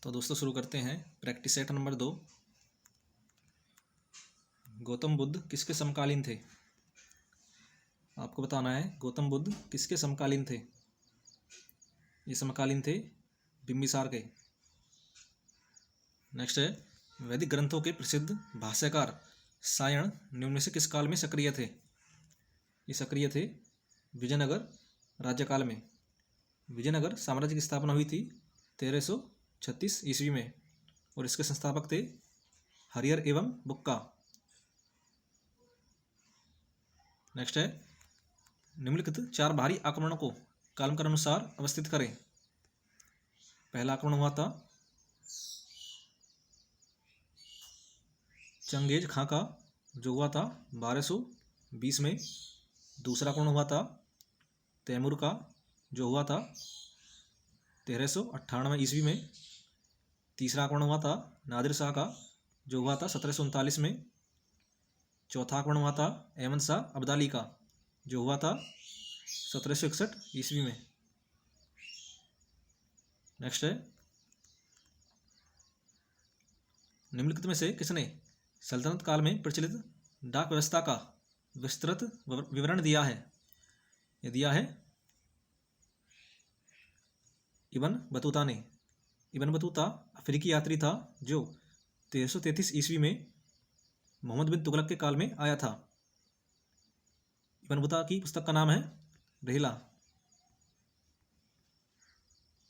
तो दोस्तों शुरू करते हैं practice set number 2। Gautam Buddha किसके समकालीन थे? आपको बताना है गौतम बुद्ध किसके समकालीन थे। ये समकालीन थे बिंबिसार के। नेक्स्ट है वैदिक ग्रंथों के प्रसिद्ध भाष्यकार सायण निम्न में से किस काल में सक्रिय थे? ये सक्रिय थे विजयनगर राज्यकाल में। विजयनगर साम्राज्य की स्थापना हुई थी 1336 ईस्वी में और इसके संस्थापक थे हरिहर एवं बुक्का। नेक्स्ट है निम्नलिखित चार भारी आक्रमणों को कालक्रम अनुसार अवस्थित करें। पहला आक्रमण हुआ था चंगेज खां का, जो हुआ था 1220 में। दूसरा आक्रमण हुआ था तैमूर का, जो हुआ था 1398 ईस्वी में। तीसरा आक्रमण हुआ था नादिर शाह का, जो हुआ था 1739 में। चौथा आक्रमण हुआ था अहमद शाह अब्दाली का, जो हुआ था 1761 ईस्वी में। नेक्स्ट है निम्नलिखित में से किसने सल्तनत काल में प्रचलित डाक व्यवस्था का विस्तृत विवरण दिया है? ये दिया है इब्न बतूता ने। इब्न बतूता अफ्रीकी यात्री था जो 1333 ईस्वी में मोहम्मद बिन तुगलक के काल में आया था। इब्न बतूता की पुस्तक का नाम है रहीला।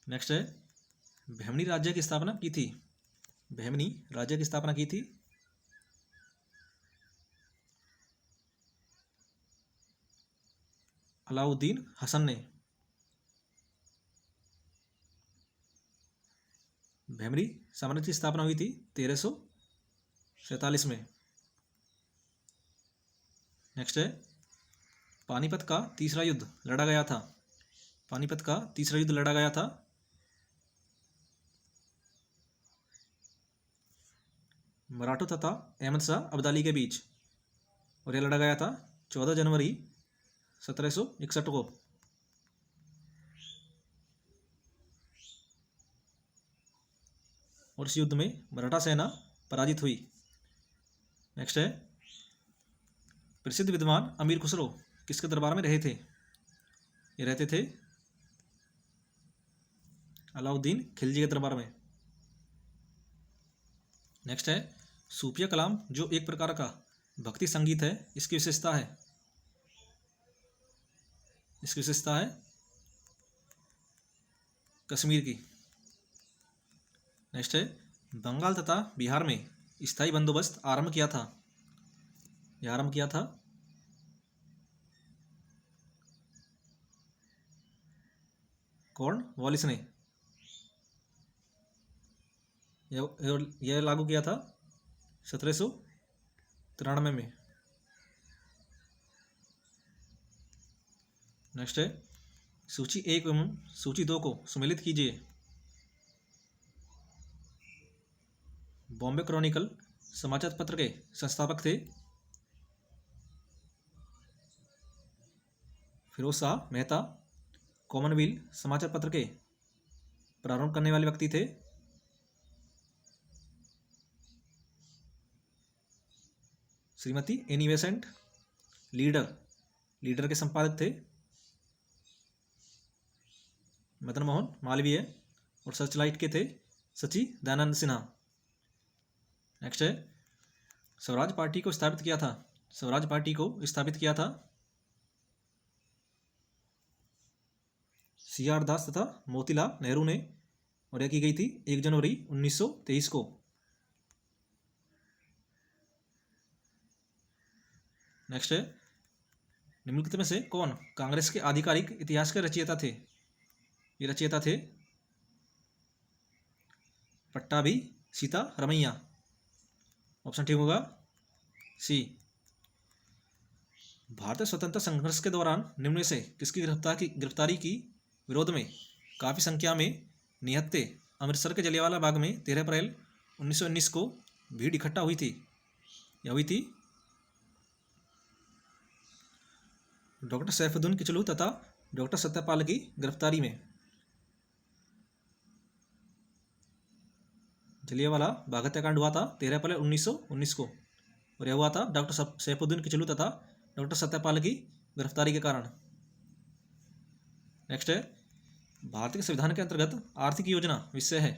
नेक्स्ट है बहमनी राज्य की स्थापना की थी। बहमनी राज्य की स्थापना की थी अलाउद्दीन हसन ने। बहमनी साम्राज्य की स्थापना हुई थी 1347 में। नेक्स्ट है पानीपत का तीसरा युद्ध लड़ा गया था। पानीपत का तीसरा युद्ध लड़ा गया था मराठों तथा अहमद शाह अब्दाली के बीच और यह लड़ा गया था 14 जनवरी 1761 को। और इस युद्ध में मराठा सेना पराजित हुई। नेक्स्ट है प्रसिद्ध विद्वान अमीर खुसरो किसके दरबार में रहे थे? ये रहते थे अलाउद्दीन खिलजी के दरबार में। नेक्स्ट है सूफिया कलाम जो एक प्रकार का भक्ति संगीत है, इसकी विशेषता है? इसकी विशेषता है कश्मीर की। नेक्स्ट है बंगाल तथा बिहार में स्थायी बंदोबस्त आरंभ किया था। यह आरंभ किया था कॉर्नवालिस ने। यह लागू किया था 1793 में। नेक्स्ट है सूची 1 एवं सूची 2 को सुमेलित कीजिए। बॉम्बे क्रॉनिकल समाचार पत्र के संस्थापक थे फिरोज शाह मेहता। कॉमनवेल्थ समाचार पत्र के प्रारंभ करने वाले व्यक्ति थे श्रीमती एनी बेसेंट। लीडर के संपादक थे मदन मोहन मालवीय और सर्चलाइट के थे सच्चिदानंद सिन्हा। नेक्स्ट है स्वराज पार्टी को स्थापित किया था। स्वराज पार्टी को स्थापित किया था CR दास तथा मोतीलाल नेहरू ने और यह की गई थी 1 जनवरी 1923 को। नेक्स्ट है निम्नलिखित में से कौन कांग्रेस के आधिकारिक इतिहास के रचयिता थे? ये रचयिता थे पट्टाभी सीता रमैया। ऑप्शन ठीक होगा सी। भारतीय स्वतंत्रता संघर्ष के दौरान निम्न में से किसकी गिरफ्तारी की विरोध में काफ़ी संख्या में निहत्थे अमृतसर के जलियांवाला बाग में 13 अप्रैल 1919 को भीड़ इकट्ठा हुई थी? यह हुई थी डॉक्टर सैफुद्दीन किचलू तथा डॉक्टर सत्यपाल की गिरफ्तारी में। जलियांवाला बाग हत्याकांड हुआ था 13 अप्रैल 1919 को, और यह हुआ था डॉक्टर सैफुद्दीन किचलू तथा डॉक्टर सत्यपाल की गिरफ्तारी के कारण। नेक्स्ट है, भारत के संविधान के अंतर्गत आर्थिक योजना विषय है।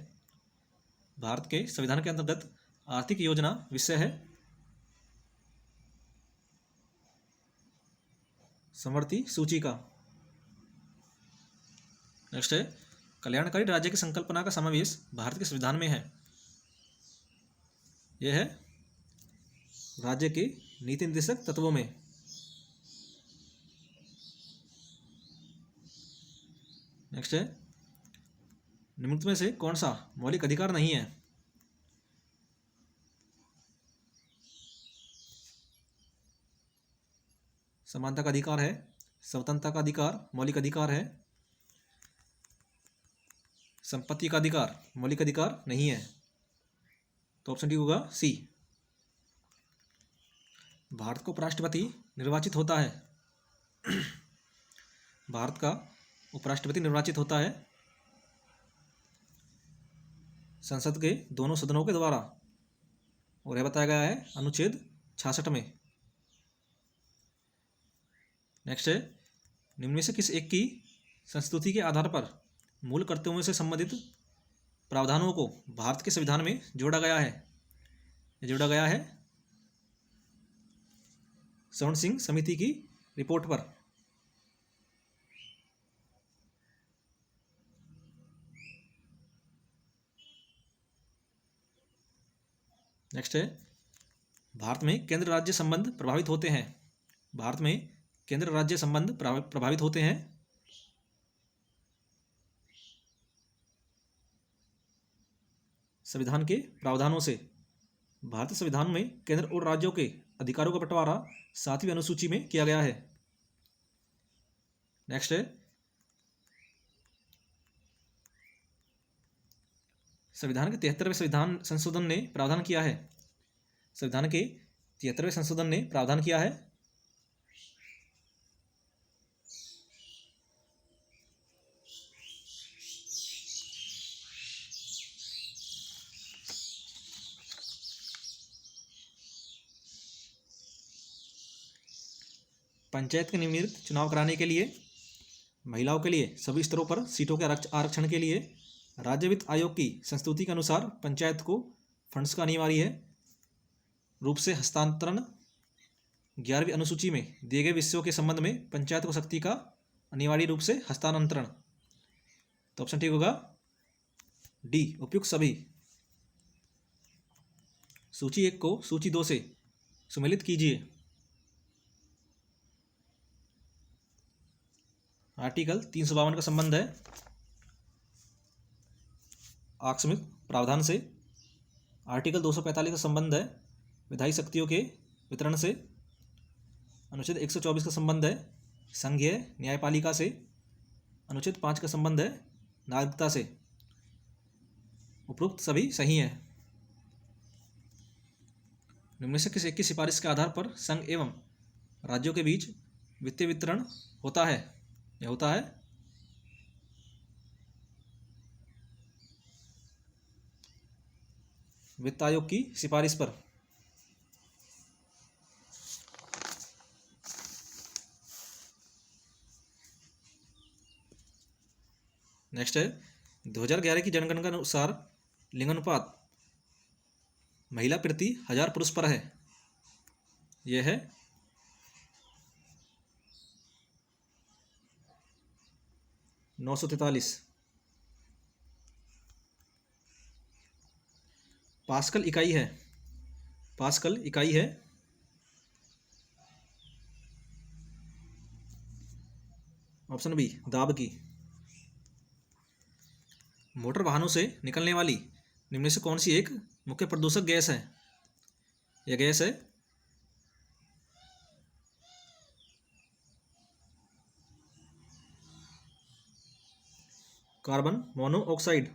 भारत के संविधान के अंतर्गत आर्थिक योजना विषय है समवर्ती सूची का। नेक्स्ट है, कल्याणकारी राज्य की संकल्पना का समावेश भारत के संविधान में है। यह है राज्य के नीति निर्देशक तत्वों में। नेक्स्ट है, निम्नलिखित में से कौन सा मौलिक अधिकार नहीं है? समानता का अधिकार है, स्वतंत्रता का अधिकार मौलिक अधिकार है, संपत्ति का अधिकार मौलिक अधिकार नहीं है। तो ऑप्शन डी होगा सी। भारत का उपराष्ट्रपति निर्वाचित होता है। भारत का उपराष्ट्रपति निर्वाचित होता है संसद के दोनों सदनों के द्वारा, और यह बताया गया है अनुच्छेद 66 में। नेक्स्ट है, निम्न में से किस एक की संस्तुति के आधार पर मूल कर्तव्यों से संबंधित प्रावधानों को भारत के संविधान में जोड़ा गया है? यह जोड़ा गया है स्वर्ण सिंह समिति की रिपोर्ट पर। नेक्स्ट है, भारत में केंद्र राज्य संबंध प्रभावित होते हैं। भारत में केंद्र राज्य संबंध प्रभावित होते हैं संविधान के प्रावधानों से। भारतीय संविधान में केंद्र और राज्यों के अधिकारों का बंटवारा 7वीं अनुसूची में किया गया है। नेक्स्ट है, संविधान के 73वें संविधान संशोधन ने प्रावधान किया है। संविधान के 73वें संशोधन ने प्रावधान किया है पंचायत के नियमित चुनाव कराने के लिए, महिलाओं के लिए सभी स्तरों पर सीटों के आरक्षण के लिए, राज्य वित्त आयोग की संस्तुति के अनुसार पंचायत को फंड्स का अनिवार्य रूप से हस्तांतरण, 11वीं अनुसूची में दिए गए विषयों के संबंध में पंचायत को शक्ति का अनिवार्य रूप से हस्तांतरण। तो ऑप्शन ठीक होगा डी, उपयुक्त सभी। सूची 1 को सूची 2 से सुमेलित कीजिए। आर्टिकल 352 का संबंध है आकस्मिक प्रावधान से। आर्टिकल 245 का संबंध है विधायी शक्तियों के वितरण से। अनुच्छेद 124 का संबंध है संघीय न्यायपालिका से। अनुच्छेद 5 का संबंध है नागरिकता से। उपरोक्त सभी सही हैं। निम्न से किस एक की सिफारिश के आधार पर संघ एवं राज्यों के बीच वित्तीय वितरण होता है? यह होता है वित्त आयोग की सिफारिश पर। नेक्स्ट है, 2011 की जनगणना के अनुसार लिंगानुपात महिला प्रति 1000 पुरुष पर है। यह है 943। पास्कल इकाई है। पास्कल इकाई है ऑप्शन बी, दाब की। मोटर वाहनों से निकलने वाली निम्न में से कौन सी एक मुख्य प्रदूषक गैस है? यह गैस है कार्बन मोनोऑक्साइड।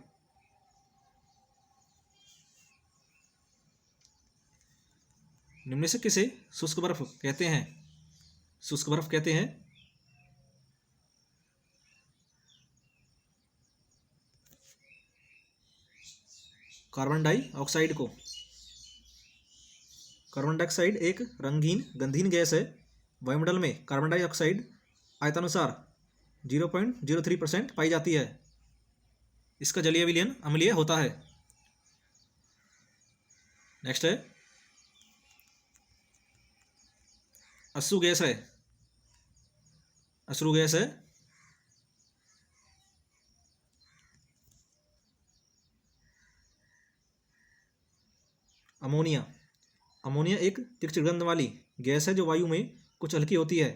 निम्न में से किसे शुष्क बर्फ कहते हैं? शुष्क बर्फ कहते हैं कार्बन डाइऑक्साइड को। कार्बन डाइऑक्साइड एक रंगीन गंधहीन गैस है। वायुमंडल में कार्बन डाइऑक्साइड आयतानुसार 0.03% पाई जाती है। इसका जलीय विलयन अम्लीय होता है। नेक्स्ट है अश्रु गैस है। अश्रु गैस है अमोनिया। अमोनिया एक तीक्ष्ण गंध वाली गैस है जो वायु में कुछ हल्की होती है।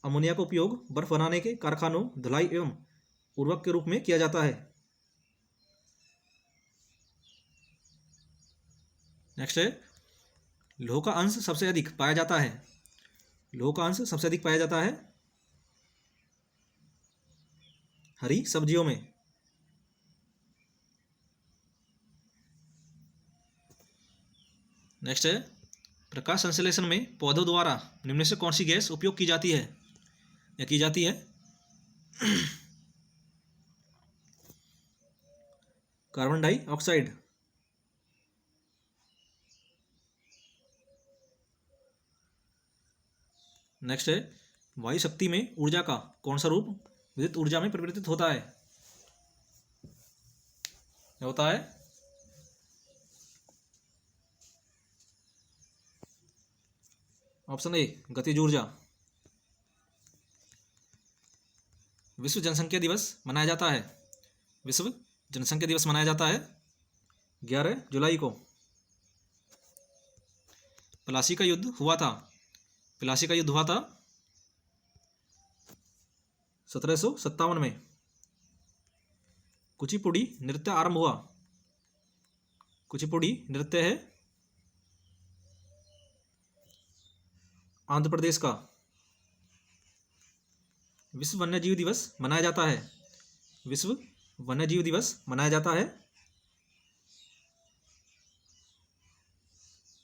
अमोनिया का उपयोग बर्फ बनाने के कारखानों, धुलाई एवं उर्वरक के रूप में किया जाता है। नेक्स्ट है लौह का अंश सबसे अधिक पाया जाता है। लौह का अंश सबसे अधिक पाया जाता है हरी सब्जियों में। नेक्स्ट है प्रकाश संश्लेषण में पौधों द्वारा निम्न में से कौन सी गैस उपयोग की जाती है या की जाती है? Carbon dioxide. नेक्स्ट है वायु शक्ति में ऊर्जा का कौन सा रूप विद्युत ऊर्जा में परिवर्तित होता है? क्या होता है? ऑप्शन ए गतिज ऊर्जा। विश्व जनसंख्या दिवस मनाया जाता है। विश्व जनसंख्या दिवस मनाया जाता है 11 जुलाई को। प्लासी का युद्ध हुआ था। प्लासी का युद्ध हुआ था 1757 में। कुचिपुड़ी नृत्य आरंभ हुआ। कुचिपुड़ी नृत्य है आंध्र प्रदेश का। विश्व वन्यजीव दिवस मनाया जाता है। विश्व वन्यजीव दिवस मनाया जाता है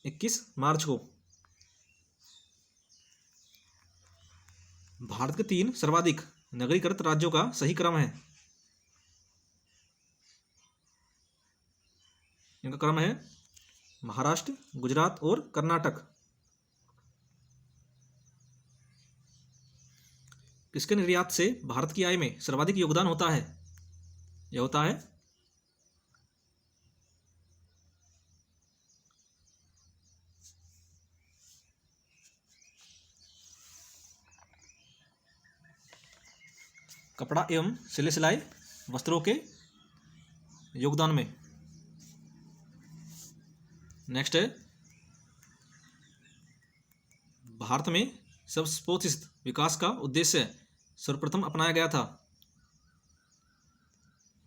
21 मार्च को। भारत के 3 सर्वाधिक नगरीकृत राज्यों का सही क्रम है। इनका क्रम है महाराष्ट्र, गुजरात और कर्नाटक। किसके निर्यात से भारत की आय में सर्वाधिक योगदान होता है? यह होता है कपड़ा एवं सिले सिलाई वस्त्रों के योगदान में। नेक्स्ट है भारत में सर्वपोषित विकास का उद्देश्य सर्वप्रथम अपनाया गया था।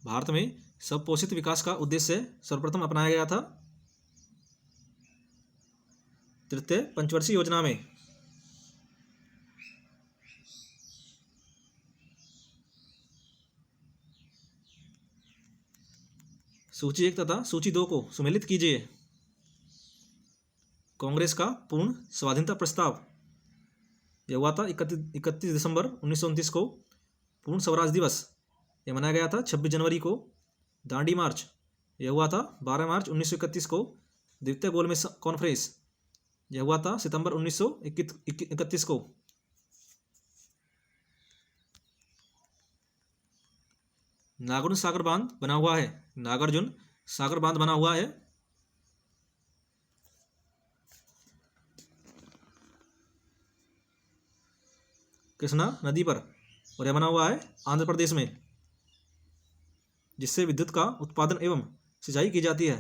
भारत में सर्वपोषित विकास का उद्देश्य सर्वप्रथम अपनाया गया था तृतीय पंचवर्षीय योजना में। सूची 1 तथा सूची 2 को सुमेलित कीजिए। कांग्रेस का पूर्ण स्वाधीनता प्रस्ताव यह हुआ था 31 दिसंबर 1929 को। पूर्ण स्वराज दिवस यह मनाया गया था 26 जनवरी को। दांडी मार्च यह हुआ था 12 मार्च 1931 को। द्वितीय गोलमेज कॉन्फ्रेंस यह हुआ था सितंबर 1931 को। नागार्जुन सागर बांध बना हुआ है। नागार्जुन सागर बांध बना हुआ है कृष्णा नदी पर और यह बना हुआ है आंध्र प्रदेश में, जिससे विद्युत का उत्पादन एवं सिंचाई की जाती है।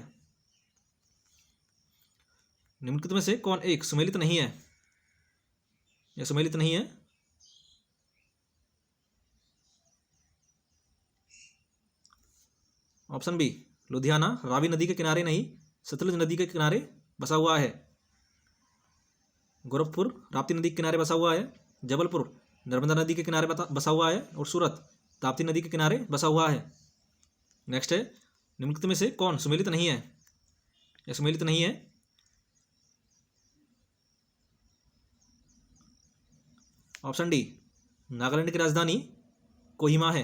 निम्नलिखित में से कौन एक सुमेलित नहीं है? यह सुमेलित नहीं है। ऑप्शन बी लुधियाना रावी नदी के किनारे नहीं, सतलुज नदी के किनारे बसा हुआ है। गोरखपुर राप्ती नदी के किनारे बसा हुआ है। जबलपुर नर्मदा नदी के किनारे बसा हुआ है। और सूरत ताप्ती नदी के किनारे बसा हुआ है। नेक्स्ट है निम्नलिखित में से कौन सुमेलित नहीं है? यह सुमेलित नहीं है। ऑप्शन डी नागालैंड की राजधानी कोहिमा है।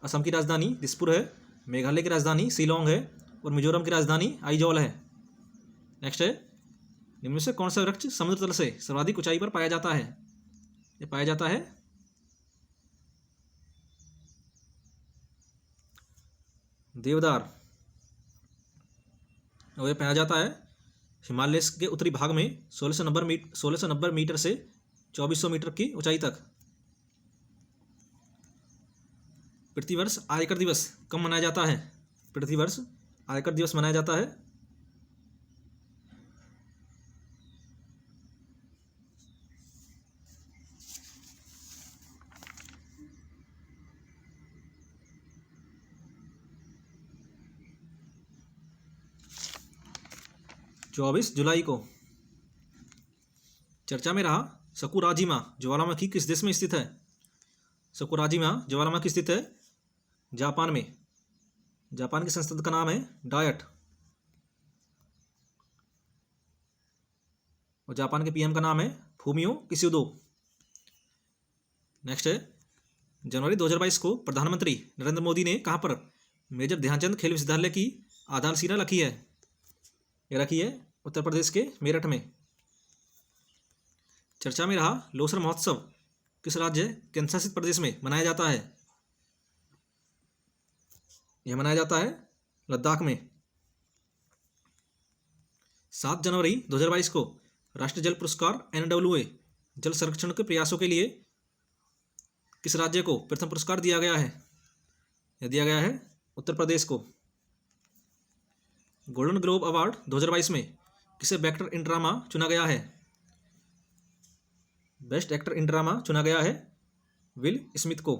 असम की राजधानी दिसपुर है। मेघालय की राजधानी शिलोंग है। और मिजोरम की राजधानी आइजॉल है। नेक्स्ट है, निम्न में से कौन सा वृक्ष समुद्र तल से सर्वाधिक ऊंचाई पर पाया जाता है? ये पाया जाता है देवदार, और ये पाया जाता है हिमालय के उत्तरी भाग में 1690 मीटर से 2400 मीटर की ऊंचाई तक। प्रतिवर्ष आयकर दिवस कब मनाया जाता है? प्रतिवर्ष आयकर दिवस मनाया जाता है 24 जुलाई को। चर्चा में रहा सकुराजिमा ज्वालामुखी किस देश में स्थित है? सकुराजिमा ज्वालामुखी स्थित है जापान में। जापान के संसद का नाम है डायट, और जापान के पीएम का नाम है फूमियो किशिदो। नेक्स्ट है, जनवरी 2022 को प्रधानमंत्री नरेंद्र मोदी ने कहाँ पर मेजर ध्यानचंद खेल विश्वविद्यालय की आधारशिला रखी है? ये रखी है उत्तर प्रदेश के मेरठ में। चर्चा में रहा लोसर महोत्सव किस राज्य केंद्र शासित प्रदेश में मनाया जाता है? यह मनाया जाता है लद्दाख में। 7 जनवरी 2022 को राष्ट्रीय जल पुरस्कार NWA जल संरक्षण के प्रयासों के लिए किस राज्य को प्रथम पुरस्कार दिया गया है? यह दिया गया है उत्तर प्रदेश को। गोल्डन ग्लोब अवार्ड 2022 में किसे बेस्ट इन ड्रामा चुना गया है? बेस्ट एक्टर इन ड्रामा चुना गया है विल स्मिथ को।